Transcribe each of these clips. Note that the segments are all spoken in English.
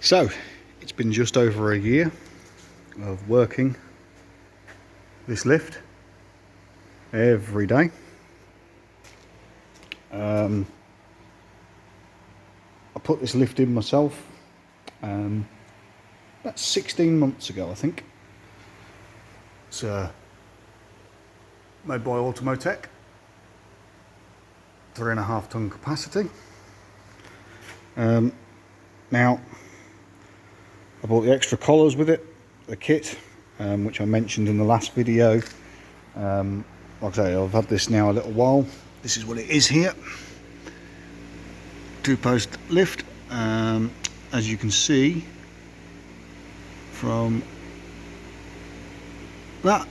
So, it's been just over a year of working this lift every day. I put this lift in myself about 16 months ago, I think. It's made by Automotech, 3.5 ton capacity. Now, I bought the extra collars with it, the kit, which I mentioned in the last video. Like I say, I've had this now a little while. This is what it is here. 2-post lift. As you can see from that,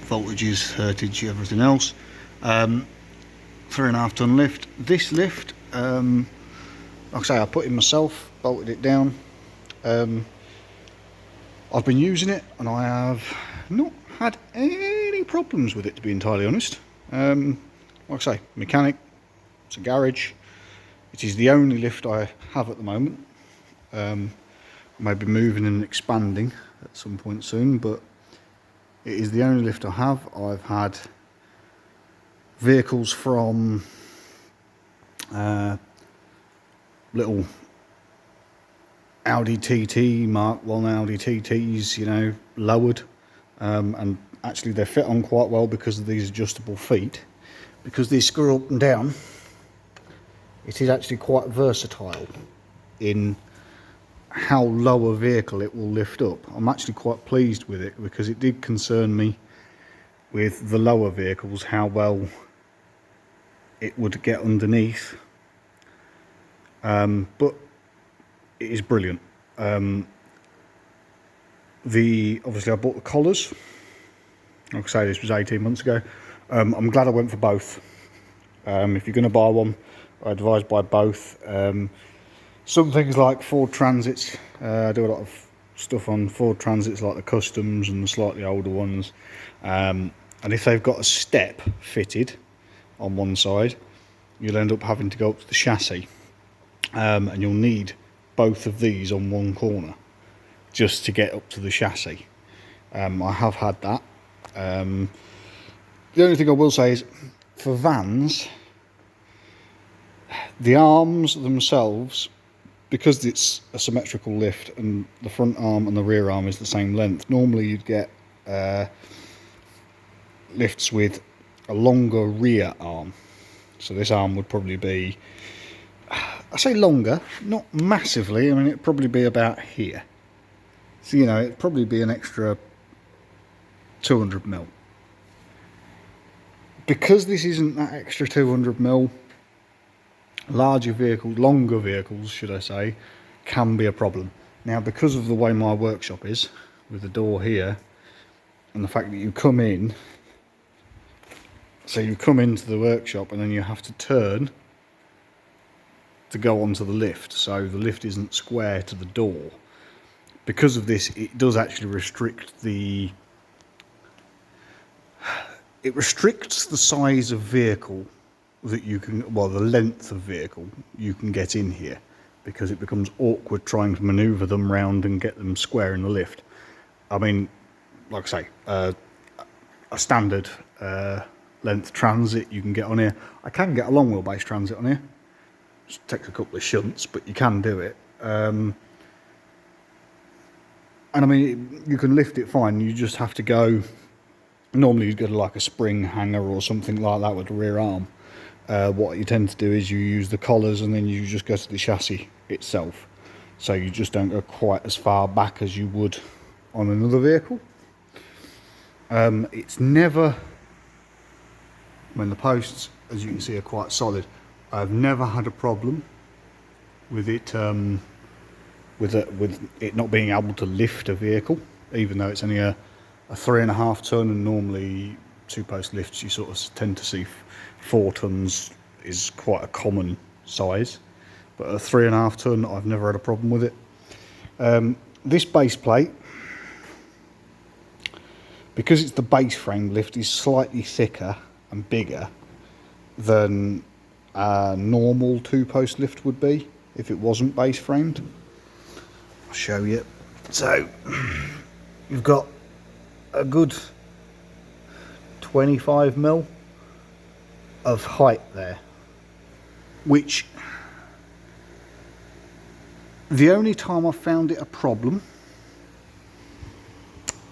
voltages, hertage, everything else. 3.5 ton lift. This lift, like I say, I put in myself, bolted it down. I've been using it and I have not had any problems with it, to be entirely honest. Like I say, mechanic, it's a garage. It is the only lift I have at the moment. I may be moving and expanding at some point soon, but it is the only lift I have. I've had vehicles from little Audi TT, Mark 1 Audi TTs, you know, lowered, and actually they fit on quite well because of these adjustable feet. Because these screw up and down, it is actually quite versatile in how low a vehicle it will lift up. I'm actually quite pleased with it, because it did concern me with the lower vehicles how well it would get underneath, but it is brilliant. Obviously I bought the collars. Like I say, this was 18 months ago. I'm glad I went for both. If you're going to buy one, I advise buy both. Some things like Ford Transits, I do a lot of stuff on Ford Transits, like the Customs and the slightly older ones. And if they've got a step fitted on one side, you'll end up having to go up to the chassis, and you'll need both of these on one corner just to get up to the chassis. I have had that. The only thing I will say is, for vans, the arms themselves, because it's a symmetrical lift and the front arm and the rear arm is the same length, normally you'd get lifts with a longer rear arm. So this arm would probably be, I say longer, not massively. I mean, it'd probably be about here. So, you know, it'd probably be an extra 200mm. Because this isn't that extra 200mm, larger vehicles, longer vehicles, should I say, can be a problem. Now, because of the way my workshop is, with the door here, and the fact that you come in, so you come into the workshop and then you have to turn to go onto the lift, so the lift isn't square to the door. Because of this, it does actually restrict the size of vehicle that you can, well, the length of vehicle you can get in here, because it becomes awkward trying to maneuver them round and get them square in the lift. I mean, like I say, a standard length transit you can get on here. I can get a long wheelbase transit on here. Just takes a couple of shunts, but you can do it. And I mean, you can lift it fine. You just have to go. Normally, you'd go to like a spring hanger or something like that with the rear arm. What you tend to do is you use the collars and then you just go to the chassis itself. So you just don't go quite as far back as you would on another vehicle. It's never, I mean, the posts, as you can see, are quite solid. I've never had a problem with it, with it not being able to lift a vehicle, even though it's only a 3.5 ton, and normally 2-post lifts you sort of tend to see 4 tons is quite a common size, but a 3.5 ton, I've never had a problem with it. This base plate, because it's the base frame lift, is slightly thicker and bigger than a normal 2-post lift would be. if it wasn't base framed. I'll show you. So you've got a good 25mm of height there, which the only time I've found it a problem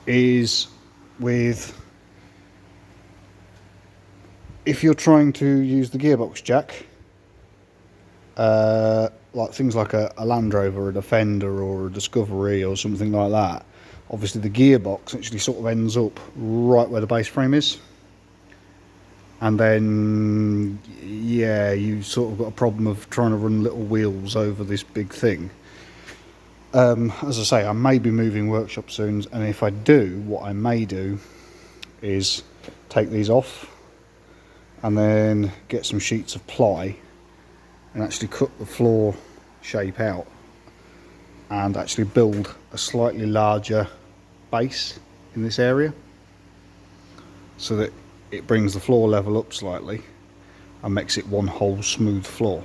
is with if you're trying to use the gearbox jack, like things like a Land Rover, a Defender or a Discovery or something like that. Obviously the gearbox actually sort of ends up right where the base frame is, and then yeah, you sort of got a problem of trying to run little wheels over this big thing. As I say, I may be moving workshop soon, and if I do, what I may do is take these off and then get some sheets of ply and actually cut the floor shape out and actually build a slightly larger base in this area so that it brings the floor level up slightly and makes it one whole smooth floor.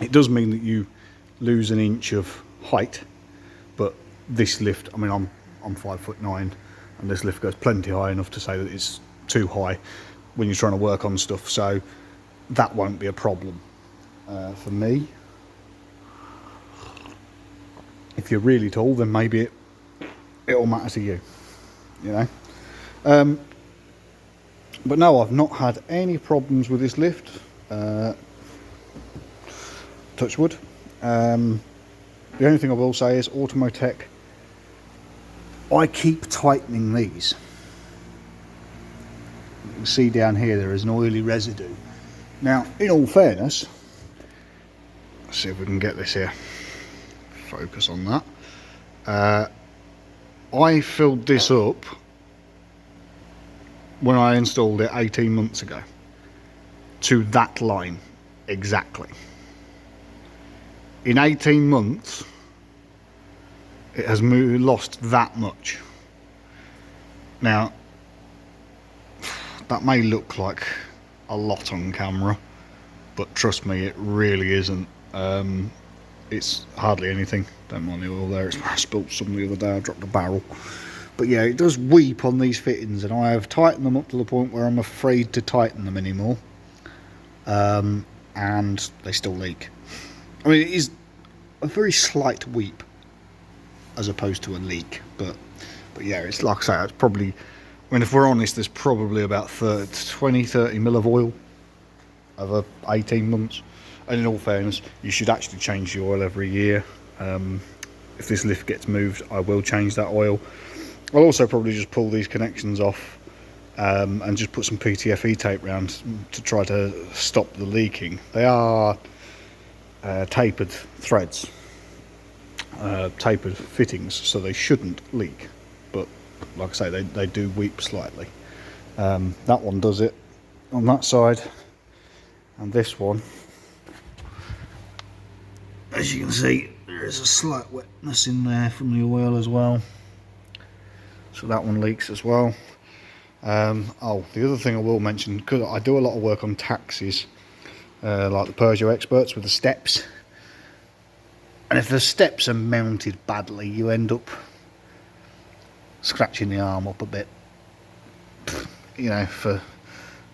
It does mean that you lose an inch of height, but this lift, I mean, I'm 5'9", and this lift goes plenty high enough to say that it's too high when you're trying to work on stuff, so that won't be a problem for me. If you're really tall, then maybe it'll matter to you, you know. But no, I've not had any problems with this lift, touch wood. The only thing I will say is automotech, I keep tightening these. You can see down here there is an oily residue. Now, in all fairness, let's see if we can get this here, focus on that. I filled this up when I installed it 18 months ago to that line exactly. In 18 months it has lost that much. Now that may look like a lot on camera, but trust me, it really isn't. It's hardly anything. Don't mind the oil there, I spilt some the other day, I dropped a barrel. But yeah, it does weep on these fittings, and I have tightened them up to the point where I'm afraid to tighten them anymore. And they still leak. I mean, it is a very slight weep as opposed to a leak, but yeah, it's like I say, it's probably, I mean, if we're honest, there's probably about 20-30 mil of oil over 18 months. And in all fairness, you should actually change the oil every year. If this lift gets moved, I will change that oil. I'll also probably just pull these connections off and just put some PTFE tape around to try to stop the leaking. They are tapered threads, tapered fittings, so they shouldn't leak, but like I say, they do weep slightly. That one does it on that side, and this one, as you can see, there is a slight wetness in there from the oil as well, so that one leaks as well. Oh, the other thing I will mention, because I do a lot of work on taxis, like the Peugeot experts with the steps, and if the steps are mounted badly, you end up scratching the arm up a bit, you know,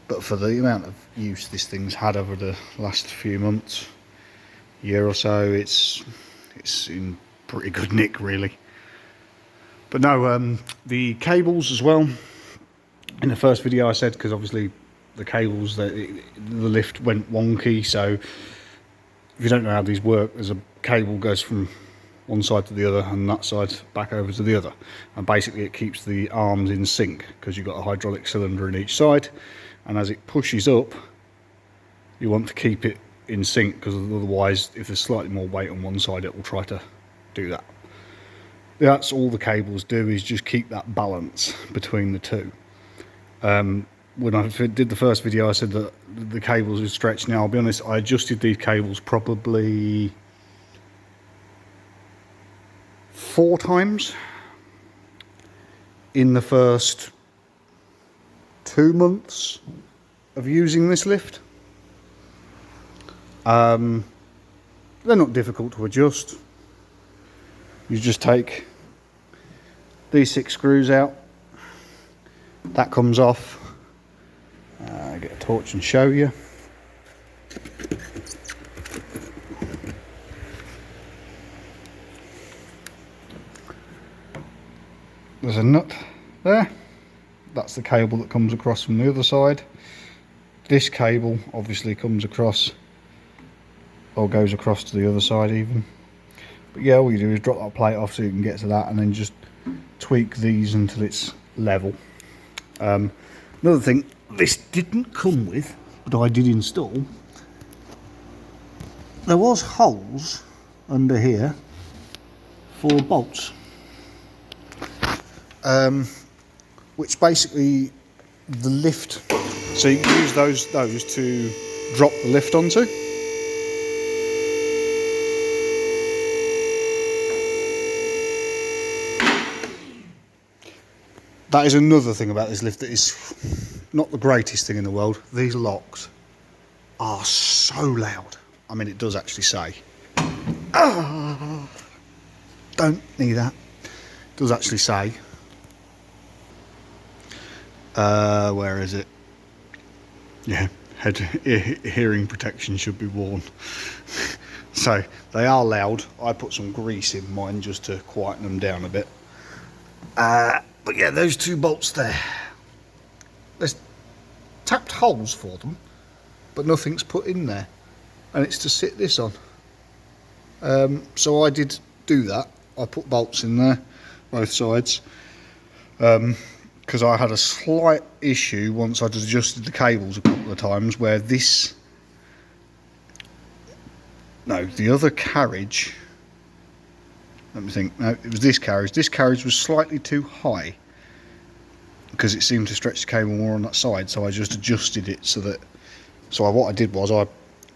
but for the amount of use this thing's had over the last few months, year or so, it's in pretty good nick really. But no, the cables as well. In the first video I said, because obviously the cables, the lift went wonky, so if you don't know how these work, there's a cable goes from one side to the other and that side back over to the other, and basically it keeps the arms in sync because you've got a hydraulic cylinder in each side, and as it pushes up you want to keep it in sync, because otherwise if there's slightly more weight on one side it will try to do that. That's all the cables do, is just keep that balance between the two. When I did the first video I said that the cables are stretched. Now I'll be honest, I adjusted these cables probably 4 times in the first 2 months of using this lift. They're not difficult to adjust. You just take these 6 screws out, that comes off. Get a torch and show you. There's a nut there. That's the cable that comes across from the other side. This cable obviously comes across, or goes across to the other side even. But yeah, all you do is drop that plate off so you can get to that, and then just tweak these until it's level. Another thing this didn't come with, but I did install, there was holes under here for bolts, which basically the lift, so you can use those to drop the lift onto. That is another thing about this lift that is not the greatest thing in the world. These locks are so loud. I mean, it does actually say, oh, don't need that. It does actually say, where is it? Yeah, hearing protection should be worn. So they are loud. I put some grease in mine just to quieten them down a bit. But yeah, those 2 bolts there, there's tapped holes for them, but nothing's put in there, and it's to sit this on. So I did do that. I put bolts in there, both sides, because I had a slight issue once I'd adjusted the cables a couple of times where the other carriage, let me think, no, it was this carriage was slightly too high because it seemed to stretch the cable more on that side, so I just adjusted it so what I did was I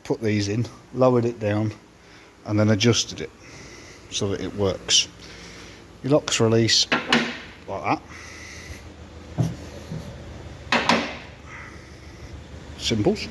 put these in, lowered it down, and then adjusted it so that it works. Your locks release like that. Simples.